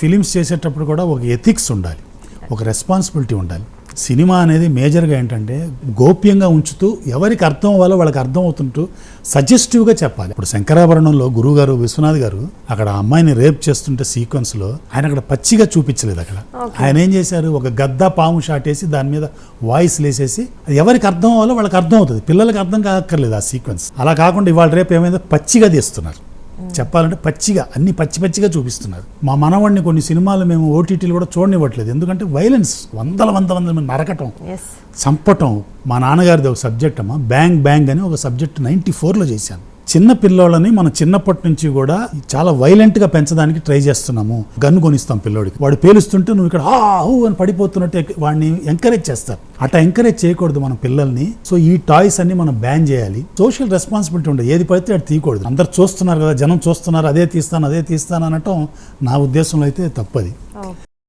Films చేసేటప్పుడు కూడా ఒక ఎథిక్స్ ఉండాలి, ఒక రెస్పాన్సిబిలిటీ ఉండాలి. సినిమా అనేది మేజర్గా ఏంటంటే గోప్యంగా ఉంచుతూ ఎవరికి అర్థం అవ్వాలో వాళ్ళకి అర్థం అవుతుంటూ సజెస్టివ్గా చెప్పాలి. ఇప్పుడు శంకరాభరణంలో గురువుగారు విశ్వనాథ్ గారు అక్కడ అమ్మాయిని రేప్ చేస్తుంటే సీక్వెన్స్లో ఆయన అక్కడ పచ్చిగా చూపించలేదు. అక్కడ ఆయన ఏం చేశారు, ఒక గద్ద పాము షాట్ వేసి దాని మీద వాయిస్ లేసేసి ఎవరికి అర్థం అవ్వాలో వాళ్ళకి అర్థం అవుతుంది, పిల్లలకి అర్థం కాక్కర్లేదు ఆ సీక్వెన్స్. అలా కాకుండా ఇవాళ రేపు ఏమైందో పచ్చిగా తీస్తున్నారు, చెప్పాలంటే పచ్చిగా అన్ని పచ్చిగా చూపిస్తున్నారు. మా మనవాడిని కొన్ని సినిమాలు మేము ఓటీటీలు కూడా చూడనివ్వట్లేదు, ఎందుకంటే వైలెన్స్, వందల మంది నరకటం, చంపటం. మా నాన్నగారిది ఒక సబ్జెక్ట్ అమ్మా, బ్యాంగ్ అని ఒక సబ్జెక్ట్ 94లో చేశాను. చిన్న పిల్లోళ్ళని మనం చిన్నప్పటి నుంచి కూడా చాలా వైలెంట్గా పెంచడానికి ట్రై చేస్తున్నాము. గన్ను కొనిస్తాం పిల్లోడికి, వాడు పేలుస్తుంటే నువ్వు ఇక్కడ హూ అని పడిపోతున్నట్టు వాడిని ఎంకరేజ్ చేస్తారు. అట్లా ఎంకరేజ్ చేయకూడదు మన పిల్లల్ని. సో ఈ టాయ్స్ అన్ని మనం బ్యాన్ చేయాలి. సోషల్ రెస్పాన్సిబిలిటీ ఉండదు, ఏది పడితే అది తీయకూడదు. అందరు చూస్తున్నారు కదా, జనం చూస్తున్నారు, అదే తీస్తాను అనటం నా ఉద్దేశంలో అయితే తప్పది.